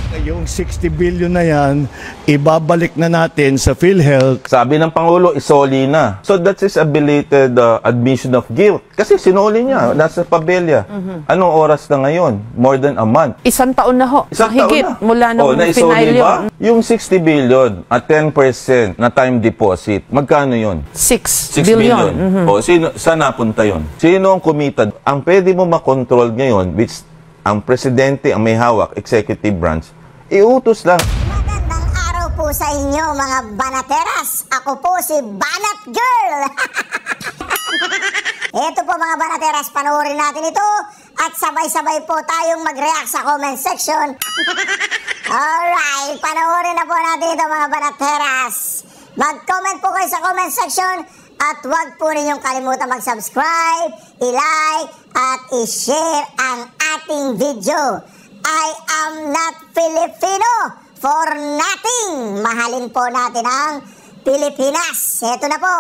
Yung 60 billion na yan, ibabalik na natin sa PhilHealth. Sabi ng Pangulo, isoli na. So that is a belated admission of guilt. Kasi sinoli niya, nasa pabelya. Anong oras na ngayon? More than a month. Isang taon na ho. Isang higit taon na. mula nung naisoli final ba? yun. Yung 60 billion at 10% na time deposit, magkano yun? 6 billion. O, saan napunta yun? Sino ang kumita? Ang pwede mo makontrol ngayon, which ang presidente ang may hawak, executive branch, iutos lang. Magandang araw po sa inyo mga banateras. Ako po si Banat Girl. Ito po mga banateras, panoorin natin ito at sabay-sabay po tayong mag-react sa comment section. Alright, panoorin na po natin ito mga banateras. Mag-comment po kayo sa comment section at huwag po ninyong kalimutan mag-subscribe, i-like at i-share ang ating video. I am not Filipino for nothing. Mahalin po natin ang Pilipinas. Ito na po.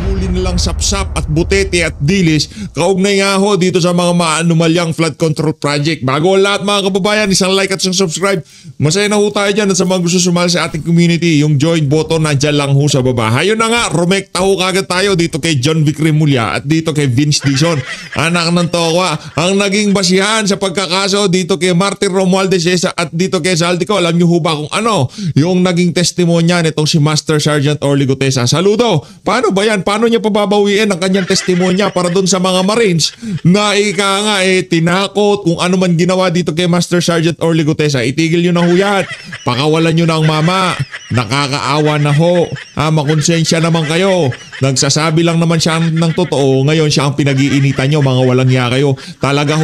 Huli na lang sapsap at butete at dilis, kaugnay nga ho dito sa mga maanumalyang flood control project. Bago ang lahat mga kababayan, isang like at isang subscribe. Masaya na ho tayo dyan at sa mga gusto sumali sa ating community, yung join button nandyan lang ho sa baba. Hayon na nga, rumekta ho kagad tayo dito kay John Vic Remulla at dito kay Vince Dizon. Anak ng Tokwa, ang naging basihan sa pagkakaso dito kay Martin Romualdez at dito kay Zaldico. Alam nyo ho ba kung ano yung naging testimonya nitong si Master Sergeant Orly Gutesa? Saludo! Paano ba yan? Paano niya pababawiin ang kanyang testimonya para doon sa mga Marines na tinakot kung ano man ginawa dito kay Master Sergeant Orly Gutesa? Itigil nyo na ho yan. Pakawalan nyo na ang mama. Nakakaawa na ho. Makonsensya naman kayo. Nagsasabi lang naman siya ng totoo. Ngayon siya ang pinag-iinitan nyo, mga walang hiya kayo. Talaga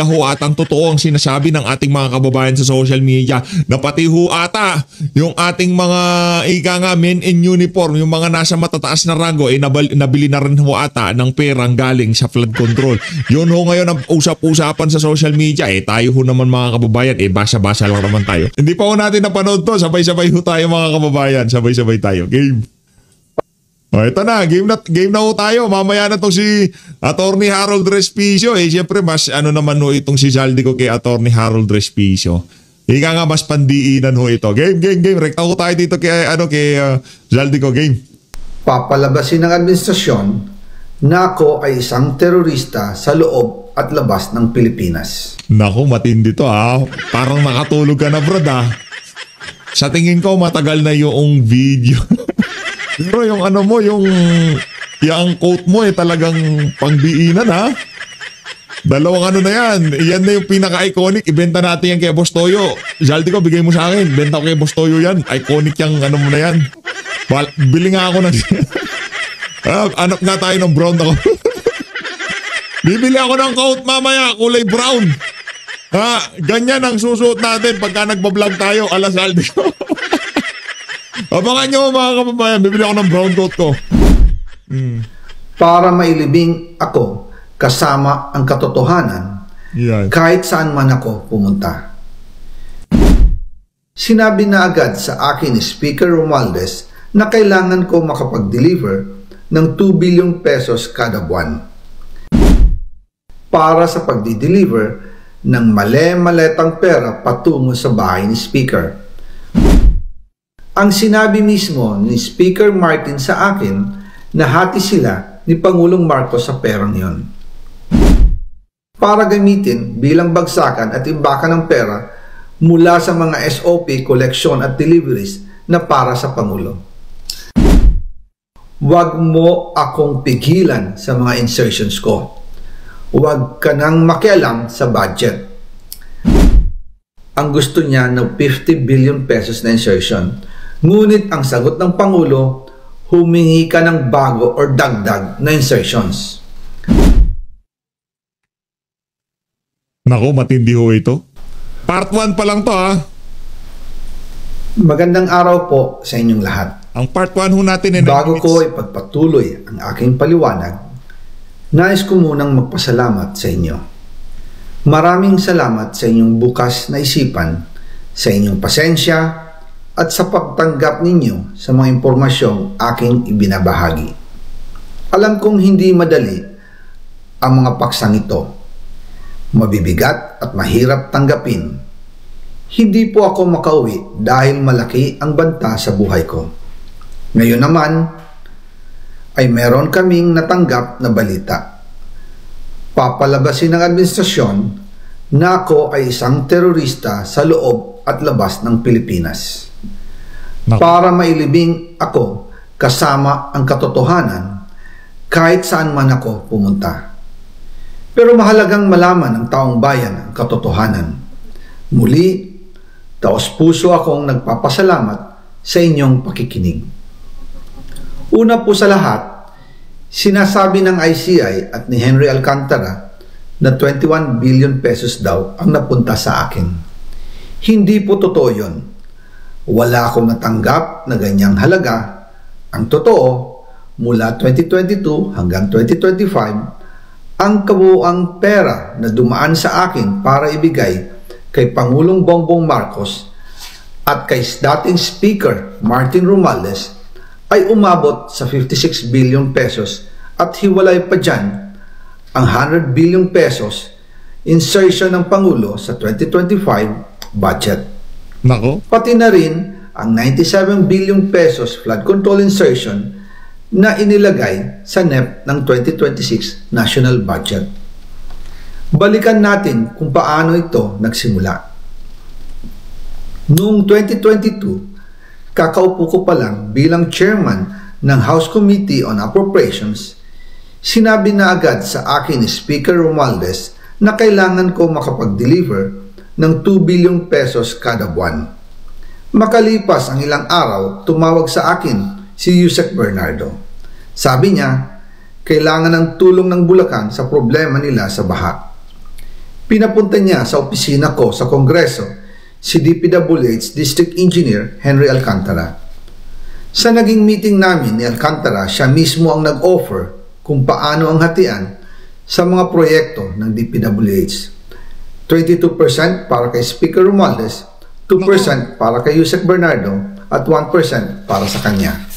ho at ang totoo ang sinasabi ng ating mga kababayan sa social media. Na pati ho ata yung ating mga men in uniform, yung mga nasa matataas na rango, nabili na rin ho ata ng perang galing sa flood control. Yun ho ngayon ang usap-usapan sa social media. Tayo ho naman mga kababayan, basa-basa lang naman tayo. Hindi pa ho natin napanood to. Sabay-sabay ho tayo mga kababayan. Sabay-sabay tayo. Game. Ito na, game na ho tayo. Mamaya na itong si Attorney Harold Respicio. Siyempre mas naman ho itong si Zaldico kay Attorney Harold Respicio. Ika nga mas pandiinan ho ito. Game. Rekta ho tayo dito kay Zaldico. Game. Papalabasin ng administrasyon na ako ay isang terorista sa loob at labas ng Pilipinas. Naku, matindi to Parang nakatulog ka na, brad Sa tingin ko, matagal na yung video. Pero yung yung quote mo talagang pangdiinan Dalawang na yan. Yan na yung pinaka-iconic. Ibenta natin yan kay Boss Toyo. Zaldico, bigay mo sa akin. Benta ko kay Boss Toyo yan. Iconic yung mo na yan. Bili nga ako ng... Anak nga tayo ng brown ako. Bibili ako ng coat mamaya. Kulay brown. Ganyan ang susuot natin pagka nagbablog tayo. Ala Zaldico. Abangan nyo mga kababayan. Bibili ako ng brown coat ko. Para mailibing ako kasama ang katotohanan, kahit saan man ako pumunta. Sinabi na agad sa akin ni Speaker Romualdez na kailangan ko makapag-deliver ng 2 billion pesos kada buwan para sa pagdi-deliver ng male-maletang pera patungo sa bahay ni Speaker. Ang sinabi mismo ni Speaker Martin sa akin na hati sila ni Pangulong Marcos sa perang yon, para gamitin bilang bagsakan at imbakan ng pera mula sa mga SOP, collection at deliveries na para sa Pangulo. Huwag mo akong pigilan sa mga insertions ko. Huwag ka nang makialam sa budget. Ang gusto niya ng 50 billion pesos na insertion. Ngunit ang sagot ng Pangulo, humingi ka ng bago or dagdag na insertions. Naku, matindi ho ito. Part 1 pa lang to Magandang araw po sa inyong lahat. Ang part 1 ho natin bago ko ipagpatuloy ang aking paliwanag, nais ko munang magpasalamat sa inyo. Maraming salamat sa inyong bukas na isipan, sa inyong pasensya, at sa pagtanggap ninyo sa mga impormasyong aking ibinabahagi. Alam kong hindi madali ang mga paksang ito. Mabibigat at mahirap tanggapin. Hindi po ako makauwi dahil malaki ang banta sa buhay ko. Ngayon naman ay meron kaming natanggap na balita. Papalabasin ng administrasyon na ako ay isang terorista sa loob at labas ng Pilipinas. Para mailibing ako kasama ang katotohanan kahit saan man ako pumunta. Pero mahalagang malaman ng taong bayan ang katotohanan. Muli, taos-puso akong nagpapasalamat sa inyong pakikinig. Una po sa lahat, sinasabi ng ICI at ni Henry Alcantara na 21 billion pesos daw ang napunta sa akin. Hindi po totoo yun. Wala akong natanggap na ganyang halaga. Ang totoo, mula 2022 hanggang 2025, ang kabuuang pera na dumaan sa akin para ibigay kay Pangulong Bongbong Marcos at kay dating Speaker Martin Romualdez ay umabot sa 56 billion pesos at hiwalay pa dyan ang 100 billion pesos insertion ng Pangulo sa 2025 budget. Nako. Pati na rin ang 97 billion pesos flood control insertion na inilagay sa NEP ng 2026 national budget. Balikan natin kung paano ito nagsimula. Noong 2022, kakaupo ko pa lang bilang chairman ng House Committee on Appropriations, sinabi na agad sa akin ni Speaker Romualdez na kailangan ko makapag-deliver ng 2 billion pesos kada buwan. Makalipas ang ilang araw, tumawag sa akin si Yusek Bernardo. Sabi niya, kailangan ng tulong ng Bulacan sa problema nila sa baha. Pinapunta niya sa opisina ko sa Kongreso si DPWH District Engineer Henry Alcantara. Sa naging meeting namin ni Alcantara, siya mismo ang nag-offer kung paano ang hatian sa mga proyekto ng DPWH. 22% para kay Speaker Romualdez, 2% para kay Yusek Bernardo at 1% para sa kanya.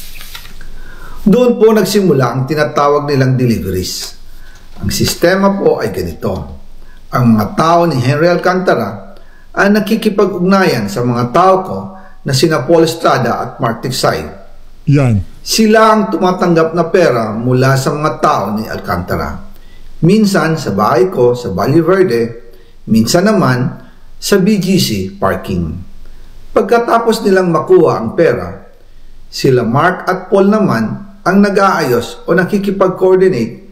Doon po nagsimula ang tinatawag nilang deliveries. Ang sistema po ay ganito. Ang mga tao ni Henry Alcantara ay nakikipag-ugnayan sa mga tao ko na sina Paul Estrada at Mark Tiksay. Yan. Sila ang tumatanggap na pera mula sa mga tao ni Alcantara. Minsan sa bahay ko sa Valle Verde, minsan naman sa BGC parking. Pagkatapos nilang makuha ang pera, sila Mark at Paul naman ang nag-aayos o nakikipag-coordinate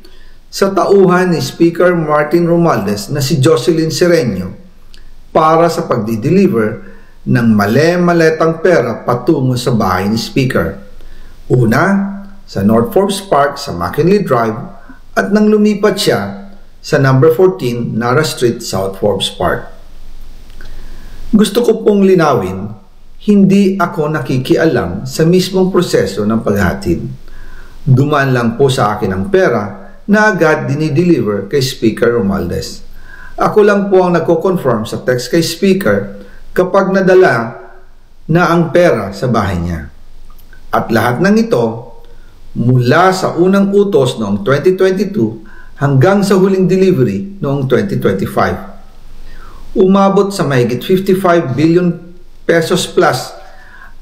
sa tauhan ni Speaker Martin Romualdez na si Jocelyn Sereño para sa pagdi-deliver ng male-maletang pera patungo sa bahay ni Speaker. Una, sa North Forbes Park sa McKinley Drive at nang lumipat siya sa number 14 Nara Street, South Forbes Park. Gusto ko pong linawin, hindi ako nakikialam sa mismong proseso ng paghatid. Dumaan lang po sa akin ang pera na agad dinideliver kay Speaker Romualdez. Ako lang po ang nagko-confirm sa text kay Speaker kapag nadala na ang pera sa bahay niya. At lahat ng ito, mula sa unang utos noong 2022 hanggang sa huling delivery noong 2025. Umabot sa mahigit 55 billion pesos plus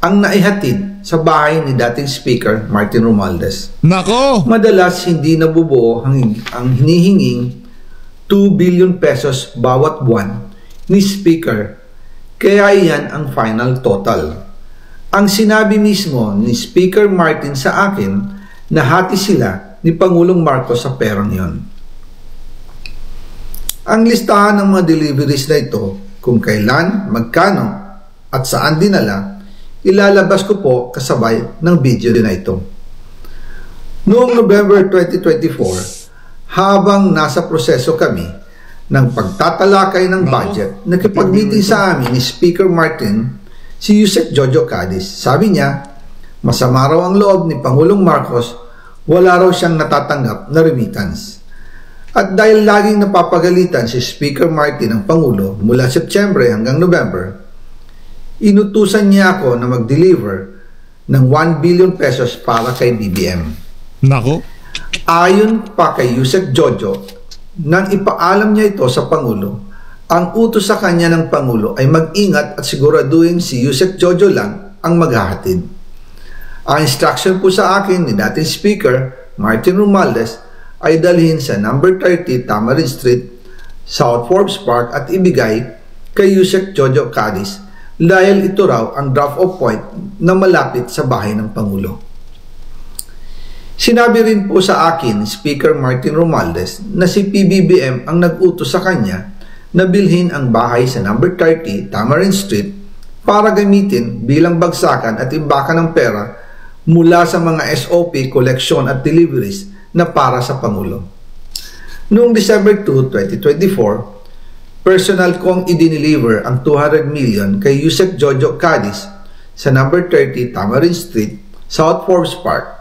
ang naihatid sa bahay ni dating Speaker Martin Romualdez. Nako! Madalas hindi nabubuo ang hinihinging 2 billion pesos bawat buwan ni Speaker, kaya iyan ang final total. Ang sinabi mismo ni Speaker Martin sa akin na hati sila ni Pangulong Marcos sa perang yon. Ang listahan ng mga deliveries na ito, kung kailan, magkano at saan dinala, ilalabas ko po kasabay ng video din na ito. Noong November 2024, habang nasa proseso kami ng pagtatalakay ng budget, nakipag-meeting sa amin ni Speaker Martin si Yusek Jojo Cadiz. Sabi niya, masama raw ang loob ni Pangulong Marcos, wala raw siyang natatanggap na remittance. At dahil laging napapagalitan si Speaker Martin ng Pangulo mula September hanggang November, inutusan niya ako na mag-deliver ng 1 billion pesos para kay BBM. Nako? Ayon pa kay Yusek Jojo, nang ipaalam niya ito sa Pangulo, Ang utos sa kanya ng Pangulo ay mag-ingat at siguraduhin si Yusek Jojo lang ang maghahatid. Ang instruction po sa akin ni dating Speaker Martin Romualdez ay dalhin sa number 30 Tamarind Street, South Forbes Park at ibigay kay Yusek Jojo Cadiz dahil ito raw ang drop-off point na malapit sa bahay ng Pangulo. Sinabi rin po sa akin ni Speaker Martin Romualdez na si PBBM ang nag-utos sa kanya na bilhin ang bahay sa number 30 Tamarind Street para gamitin bilang bagsakan at imbakan ng pera mula sa mga SOP, koleksyon at deliveries na para sa Pangulo. Noong December 2, 2024, personal kong idiniliver ang 200 million kay Yusek Jojo Cadiz sa number 30 Tamarind Street, South Forbes Park.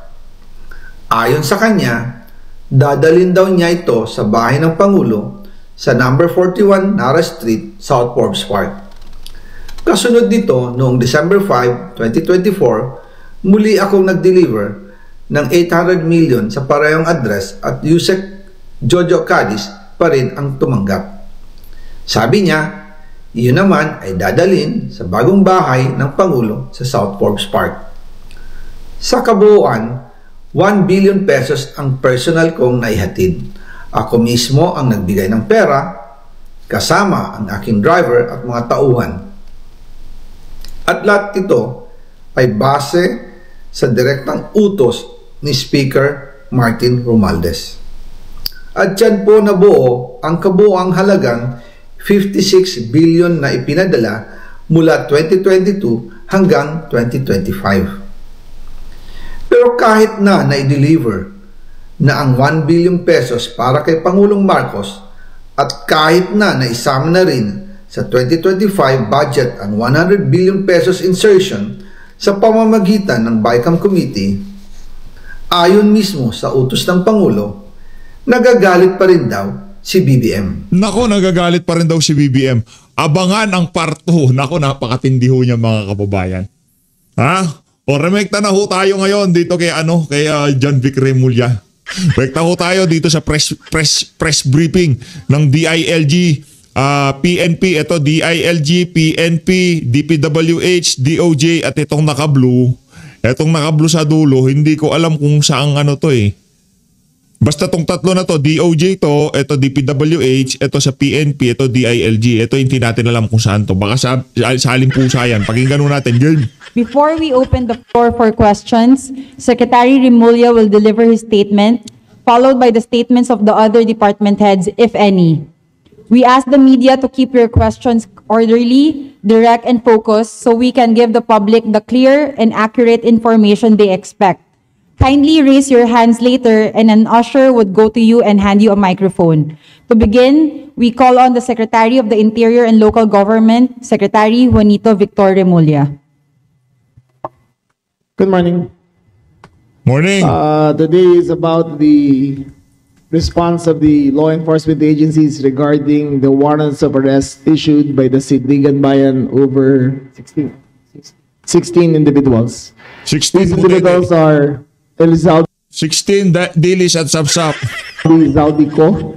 Ayon sa kanya, dadalhin daw niya ito sa bahay ng Pangulo sa number 41 Nara Street, South Forbes Park. Kasunod nito, noong December 5, 2024, muli akong nag-deliver ng 800 million sa parehong address at Yusek Jojo Cadiz pa rin ang tumanggap. Sabi niya, iyon naman ay dadalhin sa bagong bahay ng Pangulo sa South Forbes Park. Sa kabuuan, 1 billion pesos ang personal kong naihatid. Ako mismo ang nagbigay ng pera, kasama ang aking driver at mga tauhan. At lahat ito ay base sa direktang utos ni Speaker Martin Romualdez. At dyan po nabuo ang kabuuang halagang 56 billion na ipinadala mula 2022 hanggang 2025. Pero kahit na i-deliver na ang 1 billion pesos para kay Pangulong Marcos at kahit na naisama na rin sa 2025 budget ang 100 billion pesos insertion sa pamamagitan ng BICAM Committee, ayon mismo sa utos ng Pangulo, nagagalit pa rin daw si BBM. Nako, nagagalit pa rin daw si BBM. Abangan ang part 2. Nako, napakatindi ho niya mga kababayan. Ha? O remekta na ho tayo ngayon dito kay John Vic Remulla. Rekta ho tayo dito sa press briefing ng DILG, PNP, ito DILG, PNP, DPWH, DOJ at itong naka-blue. Itong naka-blue sa dulo, hindi ko alam kung saang to eh. Basta tong tatlo na to, DOJ to, ito DPWH, ito sa PNP, ito DILG. Ito hindi natin alam kung saan to. Baka sa halimpusa yan. Pakinggan natin. Game. Before we open the floor for questions, Secretary Remulla will deliver his statement, followed by the statements of the other department heads, if any. We ask the media to keep your questions orderly, direct, and focused so we can give the public the clear and accurate information they expect. Kindly raise your hands later and an usher would go to you and hand you a microphone. To begin, we call on the Secretary of the Interior and Local Government, Secretary Juanito Victor Remulla. Good morning. Morning. Today is about the response of the law enforcement agencies regarding the warrants of arrest issued by the Sidligan Bayan over 16 individuals. 16 These individuals are Elizalde 16 Dilis at Sapsap. Zaldico,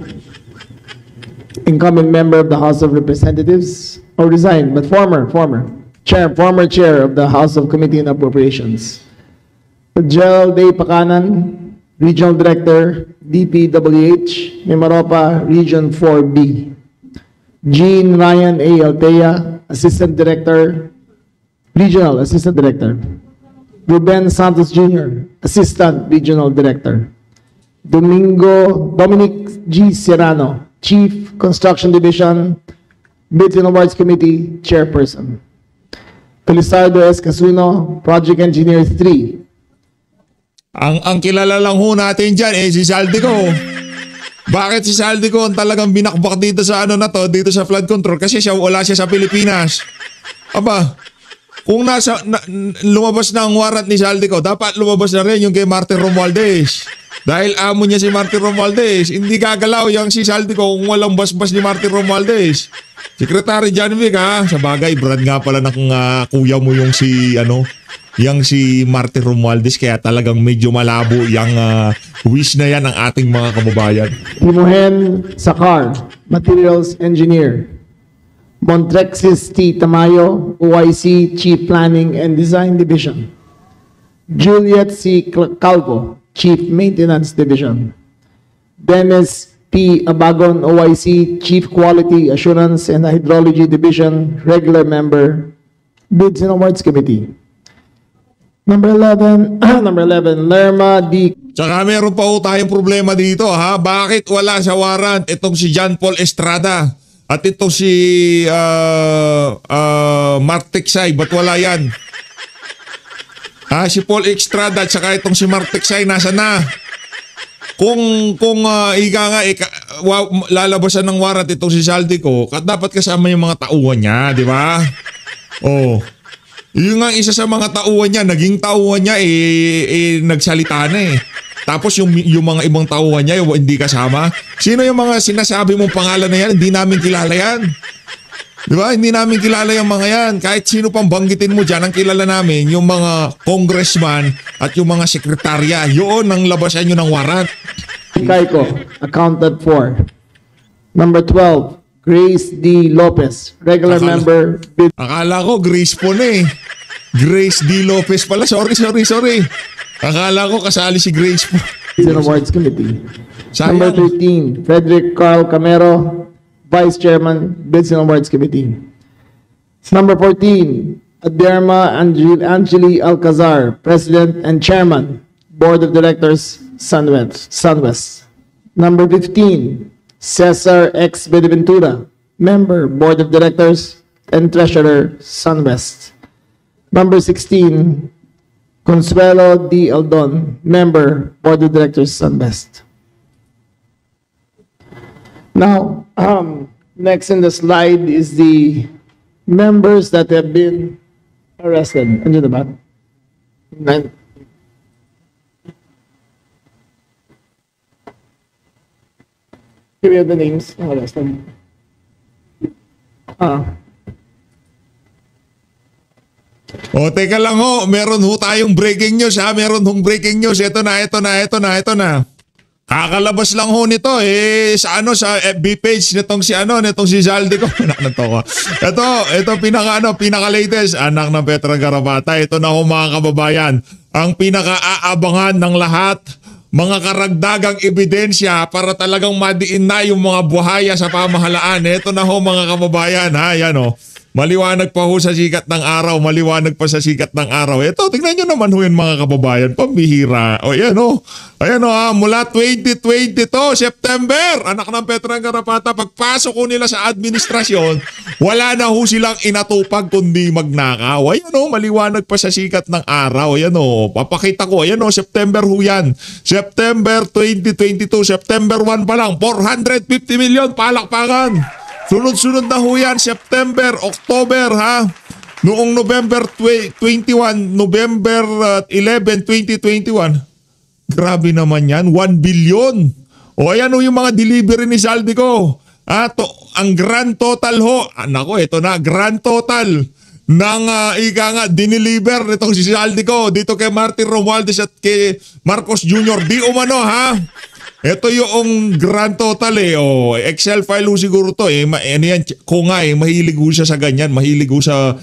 incumbent member of the House of Representatives, or resigned, but former chair of the House of Committee on Appropriations. Gerald A. Pakanan, Regional Director, DPWH, Mimaropa, Region 4B. Jean Ryan A. Altea, Assistant Director, Regional Assistant Director. Ruben Santos Jr., Assistant Regional Director. Dominic G. Serrano, Chief Construction Division, Bids and Awards Committee, Chairperson. Felizardo S. Casuno, Project Engineer 3. Ang kilala lang ho natin dyan si Saldico. Bakit si Saldico ang talagang binakbak dito sa dito sa flood control? Kasi wala siya sa Pilipinas. Aba, kung lumabas na ang warrant ni Saldico, dapat lumabas na rin yung kay Martin Romualdez. Dahil amo niya si Martin Romualdez, hindi gagalaw yung si Saldico kung walang basbas ni Martin Romualdez. Secretary John Vic, sa bagay, brand nga pala ng kuya mo yung si Martin Romualdez, kaya talagang medyo malabo yung wish na yan ng ating mga kababayan. Timohen Sakar, Materials Engineer. Montrexis T. Tamayo, OIC, Chief Planning and Design Division. Juliet C. Calvo, Chief Maintenance Division. Dennis P. Abagon, OIC, Chief Quality Assurance and Hydrology Division, Regular Member, Bids and Awards Committee. Number 11, Lerma D. Tsaka meron pa ho tayong problema dito ha. Bakit wala sa warrant itong si John Paul Estrada at itong si Mark Tiksay? Ba't wala yan? Si Paul Estrada at saka itong si Mark Tiksay nasa na? Kung ika nga lalabasan ng warrant itong si Zaldico, dapat kasama yung mga tauhan niya, di ba? Oh. Yung nga isa sa mga tauhan niya, naging tauhan niya nagsalita na eh. Tapos yung mga ibang tauhan niya hindi kasama. Sino yung mga sinasabi mong pangalan na yan? Hindi namin kilala yan. Di ba? Hindi namin kilala yung mga yan. Kahit sino pang banggitin mo dyan, ang kilala namin yung mga congressman at yung mga sekretarya. Yun ang labasan nyo ng warrant. Kaiko, accounted for. Number 12, Grace D. Lopez, regular member. Akala ko Grace po na eh. Grace D. Lopez pala. Sorry. Akala ko kasali si Grace po. Bids and Awards Committee. Sayang. Number 13, Frederick Carl Camero, Vice Chairman, Bids and Awards Committee. Number 14, Aderma Angeli Alcazar, President and Chairman, Board of Directors, Sunwest. Number 15, Cesar X. Benaventura, Member, Board of Directors and Treasurer, Sunwest. Number 16, Consuelo D. Aldon, Member, Board of Directors, Sunwest. Now, next in the slide is the members that have been arrested. Andiyan na ba? Here we have the names of arrested. Teka lang ho. Meron ho tayong breaking news ha. Meron hong breaking news. Ito na. Kakalabas lang ho nito sa FB page nitong si Zaldico. Ito pinaka latest anak ng Petra Garapata. Ito na ho mga kababayan, ang pinaka-aabangan ng lahat, mga karagdagang ebidensya para talagang madiin na yung mga buhaya sa pamahalaan. Ito na ho mga kababayan ha, yan o. Maliwanag pa ho sa sikat ng araw. Maliwanag pa sa sikat ng araw. Ito, tingnan nyo naman ho yun mga kababayan. Pambihira. O yan o. Ayan o ha. Mula 2022, September. Anak ng Petra Garapata. Pagpasok ko nila sa administrasyon, wala na ho silang inatupag kundi magnakaw. Ayan o. Maliwanag pa sa sikat ng araw. Ayan o. Papakita ko. Ayan o. September ho yan. September 2022. September 1 pa lang. 450 million. Palakpakan. Sunod-sunod na ho yan, September, October ha. Noong November 11, 2021. Grabe naman yan, 1 billion. O ayan ho yung mga delivery ni Zaldico. Ang grand total ho, ito na, grand total ng diniliver nitong si Zaldico dito kay Martin Romualdez at kay Marcos Jr. Di umano ha. Ito yung grand total Excel file ho siguro to mahilig ho siya sa ganyan, mahilig ho sa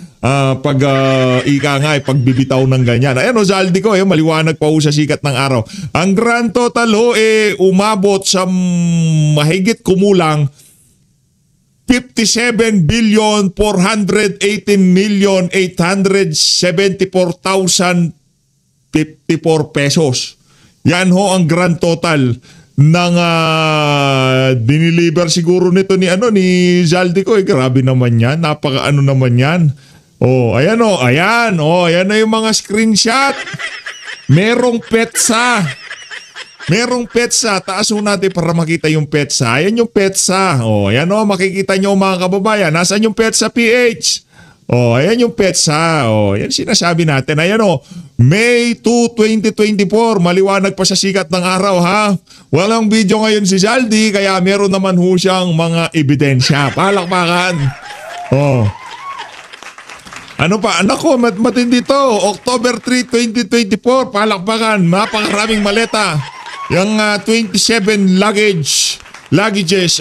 pagbibitaw ng ganyan. Ayan Zaldico maliwanag pa ho sa sikat ng araw. Ang grand total ho umabot sa mahigit kumulang 57,874,054 pesos. Yan ho ang grand total ng diniliver siguro nito ni Zaldico. Grabe naman yan. Napaka naman yan. Ayan na yung mga screenshot. Merong petsa. Taas ho natin para makita yung petsa. Ayan yung petsa. Ayan makikita nyo mga kababayan. Nasaan yung petsa PH? Ayan yung petsa. Yan sinasabi natin. Ayan May 2, 2024. Maliwanag pa sa sikat ng araw ha. Walang video ngayon si Zaldi kaya meron naman ho siyang mga ebidensya. Palakpakan. Ano pa? Anak ko, matindi to. October 3, 2024. Palakpakan. Napakaraming maleta. Yung 27 luggages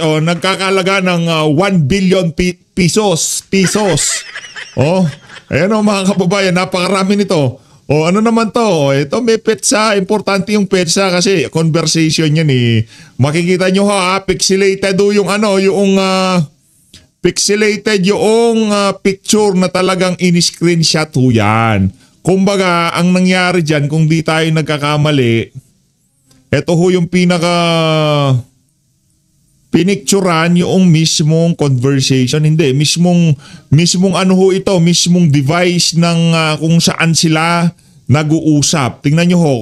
nagkakalaga ng 1 billion Pesos. Oh, ayan o mga kababayan, napakarami nito. O ano naman to? Ito may petsa. Importante yung petsa kasi conversation yan eh. Makikita nyo pixelated yung pixelated yung picture na talagang in-screenshot ho yan. Kumbaga, ang nangyari dyan, kung di tayo nagkakamali, ito ho yung pinicturan yung mismong conversation. Hindi, mismong ano ho ito, mismong device ng kung saan sila nag-uusap. Tingnan nyo ho,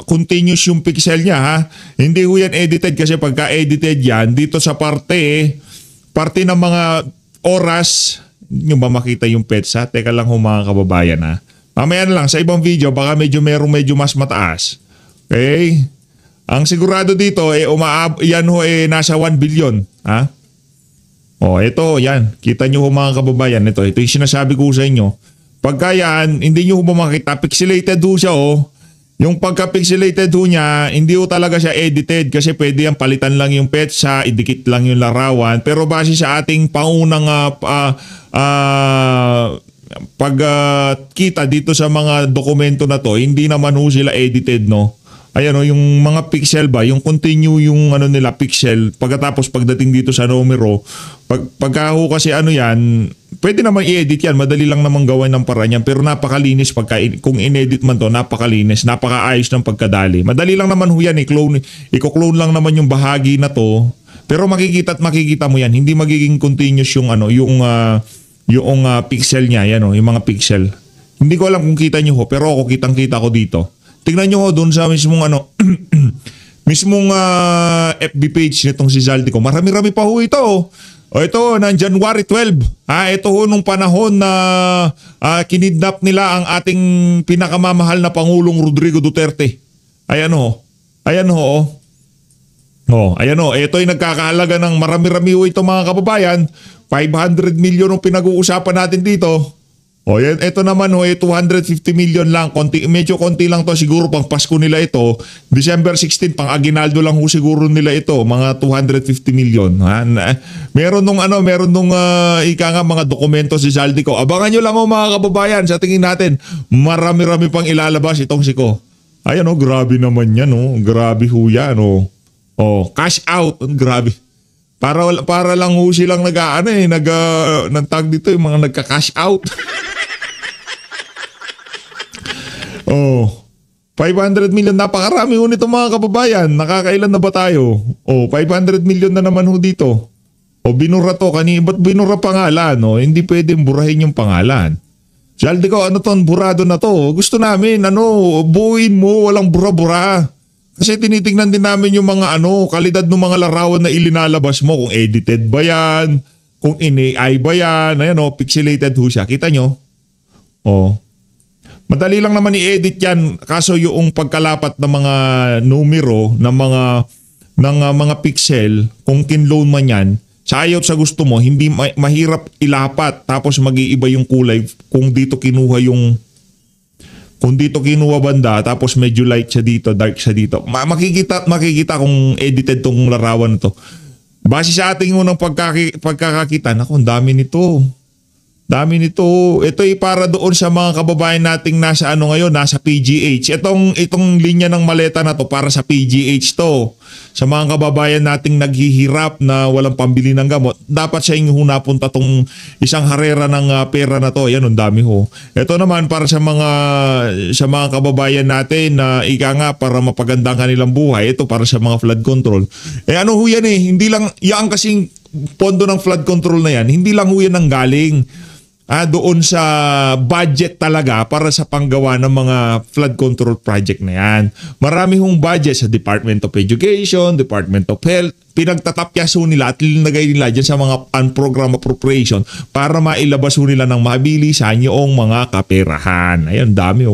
continuous yung pixel niya ha. Hindi ho yan edited kasi pagka-edited yan, dito sa parte ng mga oras, hindi nyo ba makita yung petsa? Teka lang ho mga kababayan ha. Mamaya na lang, sa ibang video, baka medyo mas mataas. Okay? Ang sigurado dito, yan ho nasa 1 billion. Ha? O, ito, yan. Kita nyo ho mga kababayan. Ito yung sinasabi ko sa inyo. Pagka yan, hindi nyo ho ba makita, pixelated ho siya Yung pagka-pixelated ho niya, hindi ho talaga siya edited kasi pwede yan palitan lang yung petsa, idikit lang yung larawan. Pero base sa ating paunang pagkita dito sa mga dokumento na to, hindi naman ho sila edited, no? Ayan o, yung mga pixel ba, yung continue yung nila pixel, pagkatapos pagdating dito sa numero, pagka ho kasi yan, pwede naman i-edit yan, madali lang naman gawin ng paraan yan, pero napakalinis kung in-edit man to, napakalinis, napakaayos ng pagkadali. Madali lang naman ho yan, i-clone lang naman yung bahagi na to, pero makikita mo yan, hindi magiging continuous yung yung pixel niya, yan yung mga pixel. Hindi ko alam kung kita nyo ho, pero ako kitang-kita ko dito. Tingnan nyo ho doon sa mismong mismong FB page nitong si Zaldico. Marami-rami pa ho ito. O ito, ng January 12. Ito ho nung panahon na kinidnap nila ang ating pinakamamahal na Pangulong Rodrigo Duterte. Ayan ho. Ayan ho. Ayan ho. Ito ay nagkakahalaga ng marami-rami ho ito mga kababayan. 500 million ang pinag-uusapan natin dito. Yan, ito naman 250 million lang. Medyo konti lang to siguro pang Pasko nila ito. December 16 pang Aguinaldo lang ho siguro nila ito, mga 250 million. Meron nung mga dokumento si Zaldico. Abangan nyo lang mga kababayan, sa tingin natin, marami-rami pang ilalabas itong siko. Ayan grabe naman yan Grabe ho yan cash out, grabe. Para lang ho silang nagtag dito yung mga nagka-cash out. 500 million, napakarami ho nito mga kababayan. Nakakailan na ba tayo? 500 million na naman ho dito. Binura to ba't binura pangalan? Hindi pwedeng burahin yung pangalan. Zaldico, burado na to. Gusto namin, buuin mo, walang bura-bura. Kasi tinitingnan din namin yung mga kalidad ng mga larawan na ilinalabas mo. Kung edited ba yan, kung in-AI ba yan. Ayan pixelated ho siya. Kita nyo? Madali lang naman i-edit yan. Kaso yung pagkalapat ng mga numero, ng mga pixel, kung kinloan man yan, sa ayaw sa gusto mo, hindi mahirap ilapat. Tapos mag-iiba yung kulay kung dito kinuha banda, tapos medyo light siya dito, dark siya dito. Makikita kung edited tong larawan na to. Base sa ating unang pagkakakita, ang dami nito. Ito ay para doon sa mga kababayan nating nasa ngayon, nasa PGH. Itong linya ng maleta na to para sa PGH to. Sa mga kababayan nating naghihirap na walang pambili ng gamot, dapat sa inyo napunta tong isang harera ng pera na to. Yan, ang dami ho. Ito naman para sa mga kababayan natin na para mapaganda ang kanilang buhay. Ito para sa mga flood control. Ano ho yan hindi lang, yan kasing pondo ng flood control na yan, hindi lang ho yan ang galing doon sa budget talaga para sa panggawa ng mga flood control project na yan. Marami hong budget sa Department of Education, Department of Health, pinagtatapyas ho nila at linagay nila dyan sa mga program appropriation para mailabas ho nila ng mabilisan yung mga kaperahan. Ayan, dami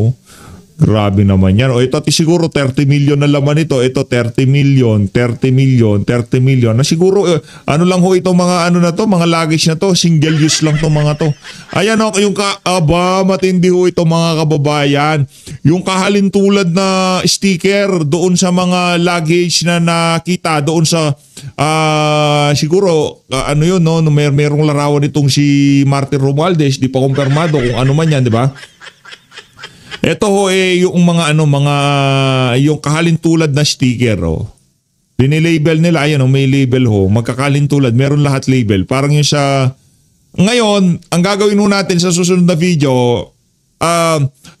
Grabe naman yan. O ito siguro 30 million na laman ito. Ito 30 million, 30 million, 30 million. Na siguro ano lang ho itong mga ano na to, mga luggage na to, single use lang to mga to. Ayan o, yung matindi ho ito mga kababayan. Yung kahalintulad na sticker doon sa mga luggage na nakita doon sa siguro ano yun no, merong larawan itong si Martin Romualdez, di pa kumpirmado kung ano man yan, di ba? Ito ho yung mga yung kahalintulad na sticker oh. Dinilabel nila, ayan oh, may label ho, magkakalintulad, meron lahat label. Parang yung sa ngayon, ang gagawin ho natin sa susunod na video,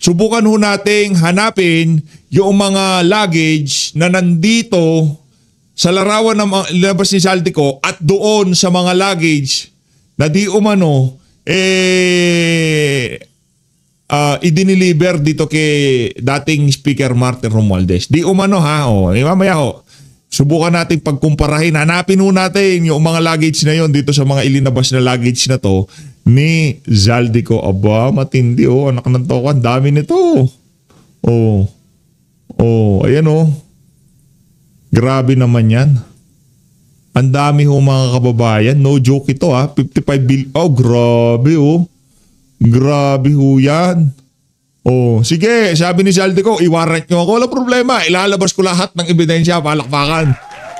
subukan ho nating hanapin yung mga luggage na nandito sa larawan ng labas ni Zaldico at doon sa mga luggage na di umano idiniliver dito kay dating Speaker Martin Romualdez. Di umano ha, mamaya ho. Subukan natin pagkumparahin. Hanapin ho natin yung mga luggage na yon dito sa mga ilinabas na luggage na to ni Zaldico. Aba, matindi anak ng toko. Ang dami nito. Ayan Grabe naman yan. Ang dami ho mga kababayan. No joke ito 55 billion. Grabe Grabe ho yan. Sige, sabi ni Zaldico, i-warrant nyo ako. Wala problema, ilalabas ko lahat ng ebidensya, palakpakan.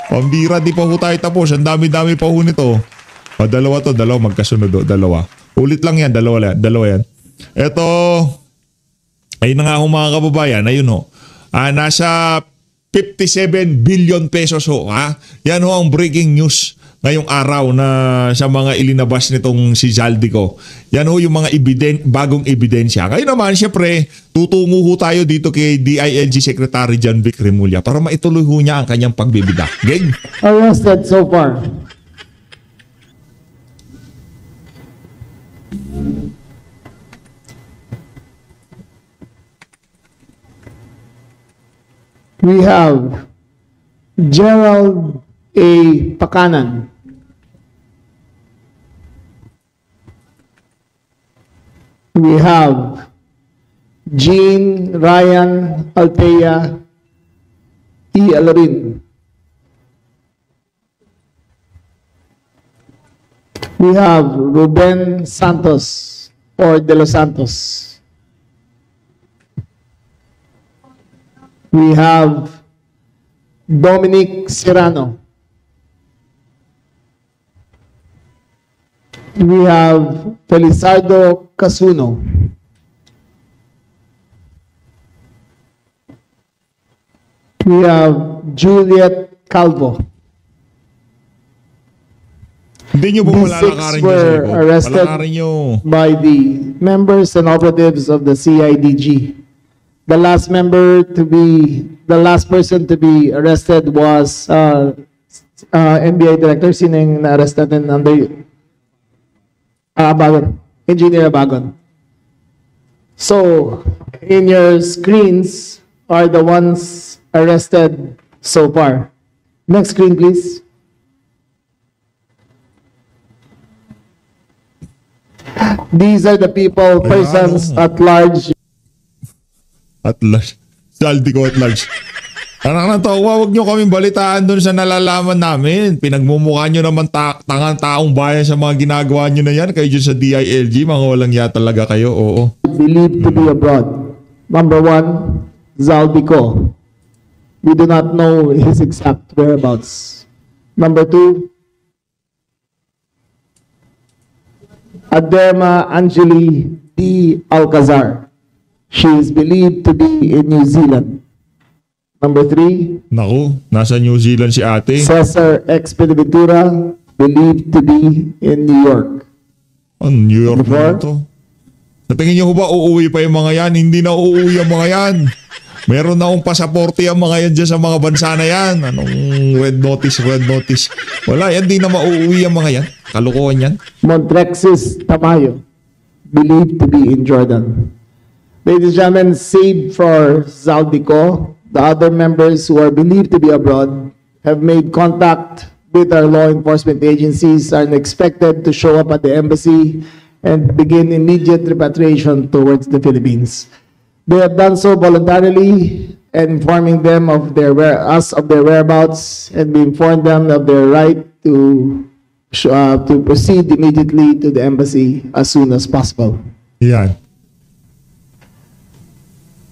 Pambira, di pa ho tayo tapos. Ang dami-dami pa ho nito. Dalawa magkasunod dalawa. Ulit lang yan, dalawa yan. Ito, ayun na nga ho mga kababayan, ayun ho. Nasa 57 billion pesos ho. Yan ho ang breaking news ngayong araw na sa mga ilinabas nitong si Zaldico. Yan ho yung mga bagong ebidensya. Ngayon naman, syempre, tutungo ho tayo dito kay DILG Secretary John Vic Remulla para maituloy ho niya ang kanyang pagbibida. Gang! Arrested so far. We have Gerald A. Pakanan. We have Jean Ryan Altea E. Alarin. We have Ruben Santos or De Los Santos. We have Dominic Serrano. We have Felizardo Casuno. We have Juliet Calvo. Hindi nyo po These six palalakarin were arrested nyo. by the members and operatives of the CIDG. The last person to be arrested was NBI Director. Sino yung na-arrested under Abagon, Engineer Abagon. So, in your screens are the ones arrested so far. Next screen, please. These are the persons at large. At large. Zaldico at large. Anak na to, huwag nyo kaming balitaan doon sa nalalaman namin. Pinagmumukha nyo naman tangang taong bayan sa mga ginagawa nyo na yan. Kayo dyan sa DILG, mga walang ya talaga kayo, oo. Believed to be abroad. Number one, Zaldico. We do not know his exact whereabouts. Number two, Aderma Angeli D. Alcazar. She is believed to be in New Zealand. Number three, Naku, nasa New Zealand si ate. Cesar Expediventura, believed to be in New York. New York Before? na to. Sa tingin niyo ba uuwi pa yung mga yan? Hindi na uuwi ang mga yan. Meron na akong pasaporte ang mga yan dyan sa mga bansa na yan. Anong red notice. Wala, yan di na mauuwi ang mga yan. Kalukuhan yan. Montrexis Tamayo, believed to be in Jordan. Ladies and gentlemen, save for Zaldico. The other members who are believed to be abroad have made contact with our law enforcement agencies and expected to show up at the embassy and begin immediate repatriation towards the Philippines. They have done so voluntarily and informing them of their whereabouts, and we informed them of their right to proceed immediately to the embassy as soon as possible. Yan.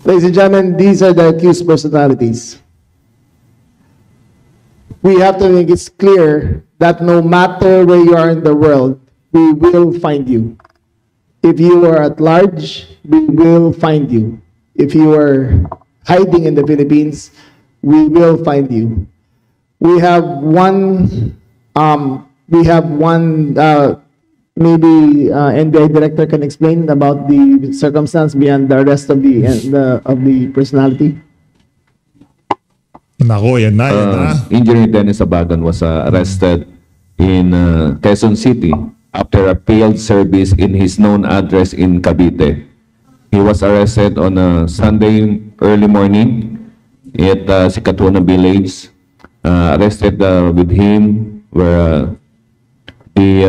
Ladies and gentlemen, these are the accused personalities. We have to make it clear that no matter where you are in the world, we will find you. If you are at large, we will find you. If you are hiding in the Philippines, we will find you. We have one, maybe NBI director can explain about the circumstance beyond the arrest of the personality. Nako, yan na. Engineer Dennis Abagan was arrested in Quezon City after a failed service in his known address in Cavite. He was arrested on a Sunday early morning at Sikatuna Village. Arrested with him where he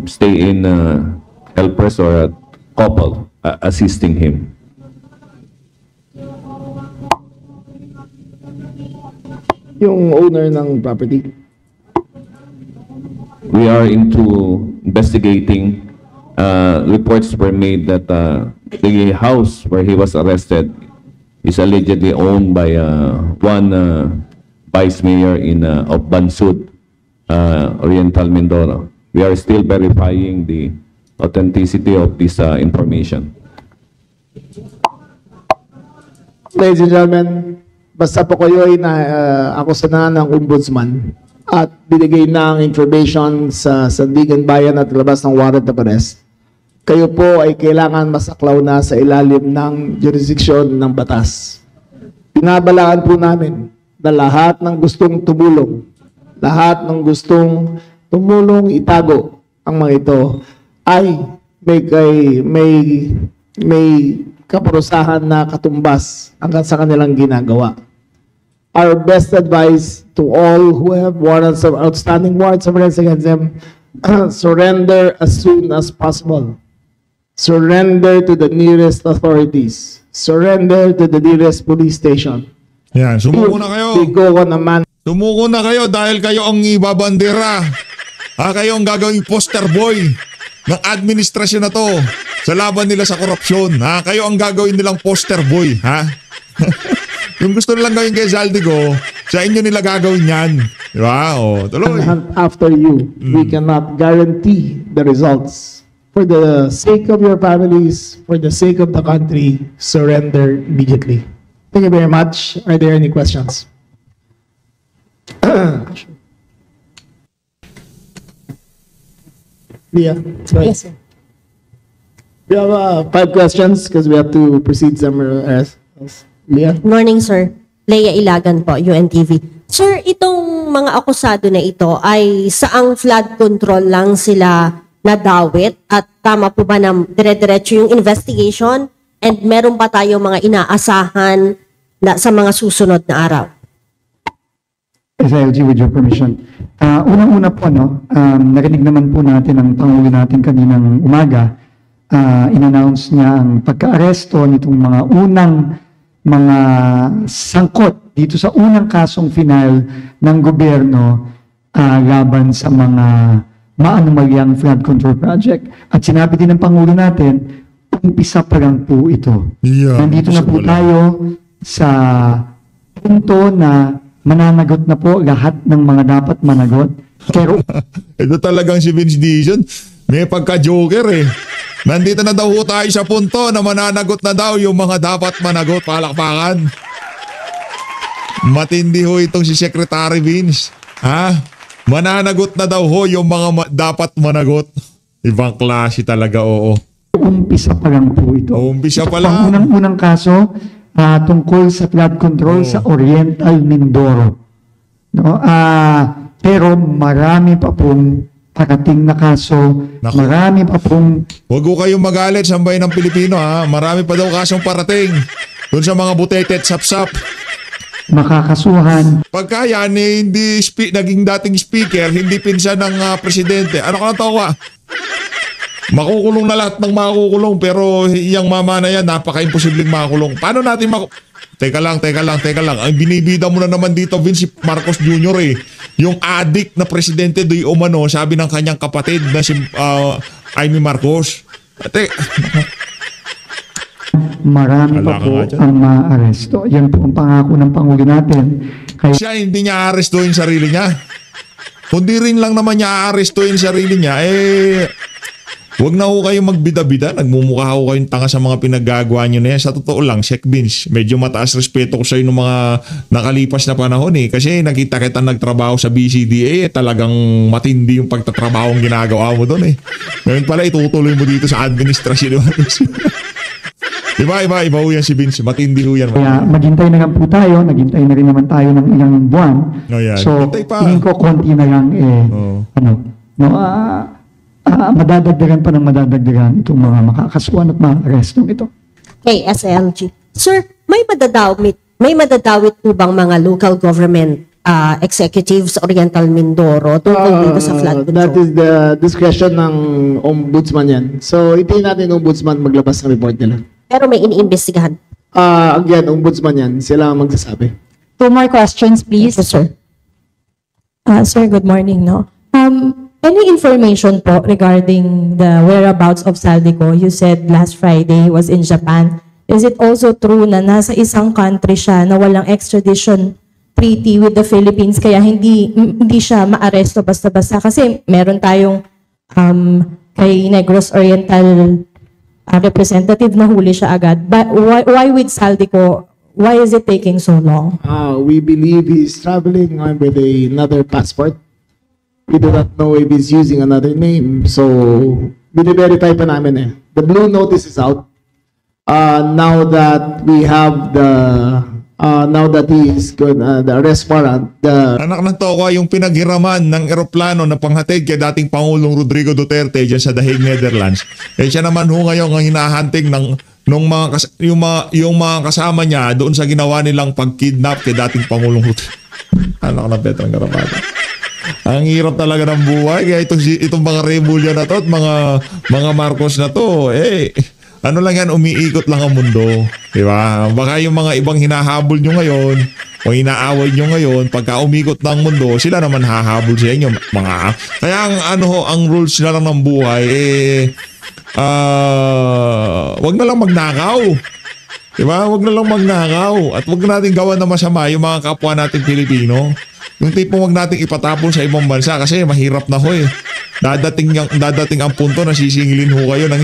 stay in helpers or a couple assisting him. Yung owner ng property. We are into investigating. Reports were made that the house where he was arrested is allegedly owned by one vice mayor of Bansud, Oriental Mindoro. We are still verifying the authenticity of this information. Ladies and gentlemen, basta po kayo ay akusahan ng ombudsman at binigay na ang information sa Sandigan Bayan at labas ng warrant of arrest, kayo po ay kailangan masaklaw na sa ilalim ng jurisdiksyon ng batas. Binabalaan po namin na lahat ng gustong tumulong, lahat ng gustong tumulong itago ang mga ito ay may kaparusahan na katumbas hanggang sa kanilang ginagawa. Our best advice to all who have warrants of outstanding warrants of arrest against them, surrender as soon as possible. Surrender to the nearest authorities. Surrender to the nearest police station. Yan, sumuko na kayo. They go on a man. Sumuko na kayo dahil kayo ang ibabandera. Kayo ang gagawing poster boy ng administrasyon na to sa laban nila sa korupsyon. Kayo ang gagawin nilang poster boy. Yung gusto nilang gawin kay Zaldigo, sa inyo nila gagawin yan. Di ba? Tuloy. After you, we cannot guarantee the results. For the sake of your families, for the sake of the country, surrender immediately. Thank you very much. Are there any questions? Leah, go ahead. Yes, sir. We have 5 questions because we have to proceed somewhere else. Leah? Morning, sir. Leia Ilagan po, UNTV. Sir, itong mga akusado na ito ay saang flood control lang sila nadawit at tama po ba na dire-diretso yung investigation and meron pa tayo mga inaasahan na sa mga susunod na araw? SILG, with your permission. Unang-una po, narinig naman po natin ang Pangulo natin kaninang umaga. In-announce niya ang pagka-aresto nitong mga unang mga sangkot dito sa unang kasong final ng gobyerno laban sa mga maanumalyang flood control project. At sinabi din ng Pangulo natin, umpisa pa lang po ito. Yeah, nandito na po tayo sa punto na mananagot na po lahat ng mga dapat managot. Pero ito talagang si Vince Dizon. May pagka-joker eh. Nandito na daw tayo sa punto na mananagot na daw yung mga dapat managot. Palakpakan. Matindi ho itong si Secretary Vince. Mananagot na daw ho yung mga dapat managot. Ibang klase talaga, oo. Umpisa pa lang po ito. Umpisa pa lang. Ang unang kaso tungkol sa flood control sa Oriental Mindoro. No? Pero marami pa pong parating na kaso. Naku. Marami pa pong... Huwag ko kayong magalit sa bayan ng Pilipino Marami pa daw kasong parating. Doon sa mga butete at sapsap. Makakasuhan. Pagka yan hindi naging dating speaker, hindi pinsan ng presidente. Ano ka natawa? Makukulong na lahat ng makukulong pero yung mama na yan, napaka-imposibleng makulong. Paano natin Teka lang. Ang binibida mo na naman dito, Vince, si Marcos Jr. Yung addict na presidente do umano, sabi ng kanyang kapatid na si Amy Marcos. Marami pa po ang maaresto. Yan po ang pangako ng Pangulo natin. Kaya siya hindi niya aarestuhin sarili niya. Kundi rin lang naman niya aarestuhin sarili niya, huwag na ho kayong magbida-bida. Nagmumukha ho kayong tanga sa mga pinaggagawa nyo na yan. Sa totoo lang, Sec Vince, medyo mataas respeto ko sa inyo ng mga nakalipas na panahon kasi nakita kita nagtrabaho sa BCDA, talagang matindi yung pagtatrabaho ang ginagawa mo doon Ngayon pala itutuloy mo dito sa administrasyon. Iba ho yan si Vince. Matindi ho yan. Kaya maghintay na lang po tayo. Naghintay na rin naman tayo ng ilang buwan. So, tingin ko konti na lang madadagdagan pa ng madadagdagan itong mga makakasuhan at mga arestong ito. Okay, SLG. Sir, may madadawit po bang mga local government executives Oriental Mindoro tungkol dito sa flood control? That is the discretion ng ombudsman yan. So, itihin natin ng ombudsman maglabas ng report nila. Pero may iniimbestigahan. Again, ombudsman yan. Sila ang magsasabi. 2 more questions, please. Yes, sir. Sir, good morning, no? Any information po regarding the whereabouts of Saldico? You said last Friday he was in Japan. Is it also true na nasa isang country siya na walang extradition treaty with the Philippines kaya hindi siya maaresto basta-basta? Kasi meron tayong kay Negros Oriental representative na huli siya agad. But why with Saldico? Why is it taking so long? We believe he's traveling with another passport. We do not know if he's using another name. So, bine-verify pa namin The blue notice is out. Now that we have now that he is good, the arrest warrant. Anak ng toko yung pinaghiraman ng eroplano na panghatid kay dating Pangulong Rodrigo Duterte dyan sa The Hague, Netherlands. Siya naman ho ngayon ang hinahanting yung mga kasama niya doon sa ginawa nilang pagkidnap kay dating Pangulong Rodrigo. Anak ng Petrang Garapata. Ang hirap talaga ng buhay. Kaya itong mga Remulla na to at mga Marcos na to, ano lang yan, umiikot lang ang mundo. Diba? Baka yung mga ibang hinahabol nyo ngayon o inaaway nyo ngayon, pagka umikot ng mundo, sila naman hahabol sa inyo. Kaya ang rules na lang ng buhay, wag na lang magnakaw. Diba? Wag na lang magnakaw. At wag na natin gawan na masama yung mga kapwa natin Pilipino. Yung tipong wag nating ipatapon sa ibang bansa kasi mahirap na ho Dadating ang punto na sisingilin ho kayo ng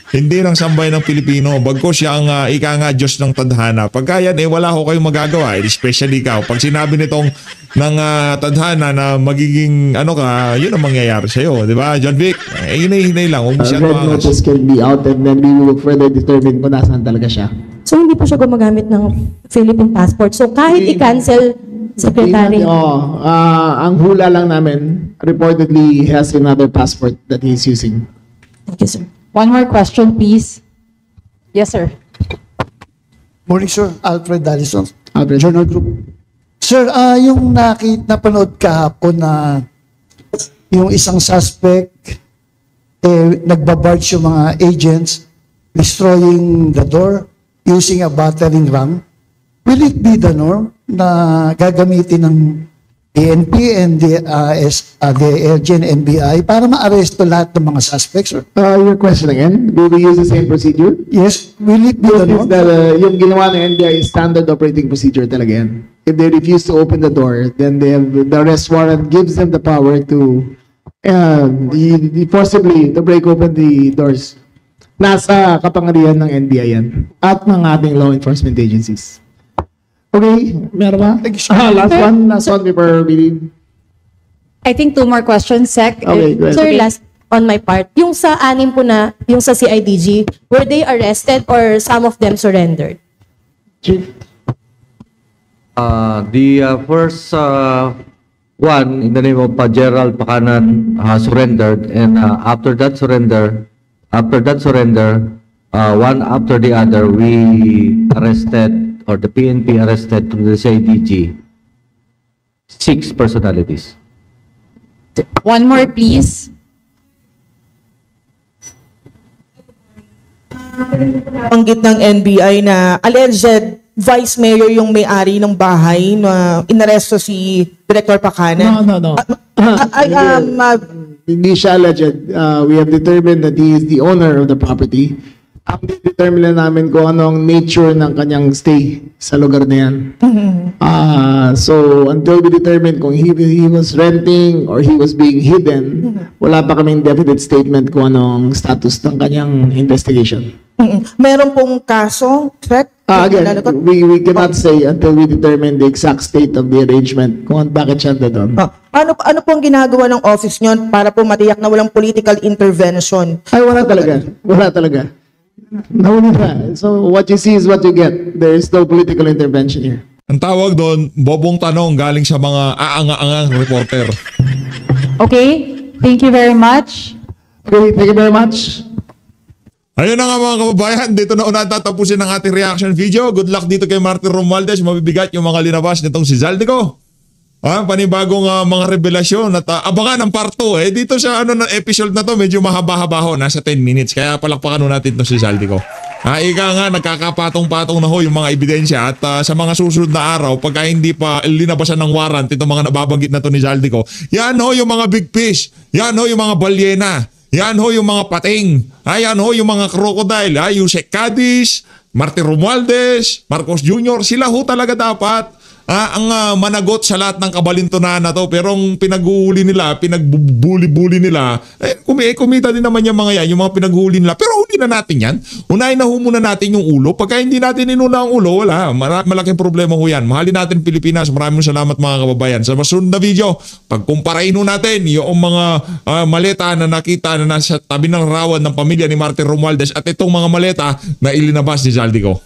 hindi ng sambay ng Pilipino. Bagkos siya ang ika nga Diyos ng tadhana. Pagka yan, wala ho kayong magagawa. Especially ikaw. Pag sinabi nitong ng tadhana na magiging yun ang mangyayari sa'yo. Di ba, John Vic? Hinay lang. Red notice can be out and then we will further determine kung nasaan talaga siya. So, hindi po siya gumagamit ng Philippine passport. So, kahit i-cancel, Secretary. Ang hula lang namin, reportedly he has another passport that he's using. Thank you, sir. 1 more question, please. Yes, sir. Morning, sir. Alfred Dallison. Alfred. Journal Group. Sir, yung napanood kahapon na yung isang suspect, nagbabarge yung mga agents, destroying the door using a battering ram. Will it be the norm na gagamitin ng PNP and the LG and NBI para ma-arresto lahat ng mga suspects? Your question again, do we use the same procedure? Yes, will it be the norm? Yung ginawa ng NBI is standard operating procedure talaga yan. If they refuse to open the door, then the arrest warrant gives them the power to forcibly to break open the doors. Nasa kapangyarihan ng NBI yan at ng ating law enforcement agencies. Okay, meron ba? Last one before we leave. I think 2 more questions, Sec. Okay, go ahead. Sir, last on my part. Yung sa 6 po na, yung sa CIDG, were they arrested or some of them surrendered? Chief? The first one, in the name of Gerald Pakanan, surrendered, and after that surrender, one after the other, we arrested, or the PNP arrested through the CIDG 6 personalities. 1 more, please. Banggit ng NBI na alleged vice mayor yung may-ari ng bahay na inaresto si Director Pacanan. No. Hindi siya alleged. We have determined that he is the owner of the property. Ang determine lang namin kung ano ang nature ng kanyang stay sa lugar na yan. So until we determine kung he was renting or he was being hidden, wala pa kaming definite statement kung anong status ng kanyang investigation. Meron pong kaso, correct? Again, we cannot say until we determine the exact state of the arrangement kung bakit siya doon. Ano pong ginagawa ng office nyo para po matiyak na walang political intervention? Ay, wala talaga. Wala talaga. Nahuli na. So what you see is what you get. There is no political intervention here. Ang tawag doon, bobong tanong galing sa mga aanga-angang reporter. Okay, thank you very much. Okay, thank you very much. Ayun na nga mga kababayan, dito na una tatapusin ang ating reaction video. Good luck dito kay Martin Romualdez. Mabibigat yung mga linabas nitong si Zaldico. Panibagong mga revelasyon at abangan ang part 2. Dito sa episode na to, medyo mahaba-haba ho, nasa 10 minutes. Kaya palakpakan natin to si Zaldico. Ika nga, nagkakapatong-patong na ho yung mga ebidensya at sa mga susunod na araw, pagka hindi pa linabasan ng warrant itong mga nababanggit na to ni Zaldico, yan ho yung mga big fish, yan ho yung mga balyena, yan ho yung mga pating, yan ho yung mga crocodile, Yusek Cadiz, Martin Romualdez, Marcos Jr., sila ho talaga dapat ang managot sa lahat ng kabalintunan na to. Pero ang pinaghuli nila, pinagbubuli-buli nila, kumita din naman yung mga yan, yung mga pinaghuli nila. Pero huli na natin yan. Unahin na muna natin yung ulo. Pagka hindi natin inuna ang ulo, wala. Malaking problema ho yan. Mahalin natin Pilipinas. Maraming salamat mga kababayan. Sa masunod na video, pagkumparahin natin yung mga maleta na nakita na nasa tabi ng rawan ng pamilya ni Martin Romualdez at itong mga maleta na ilinabas ni Zaldico.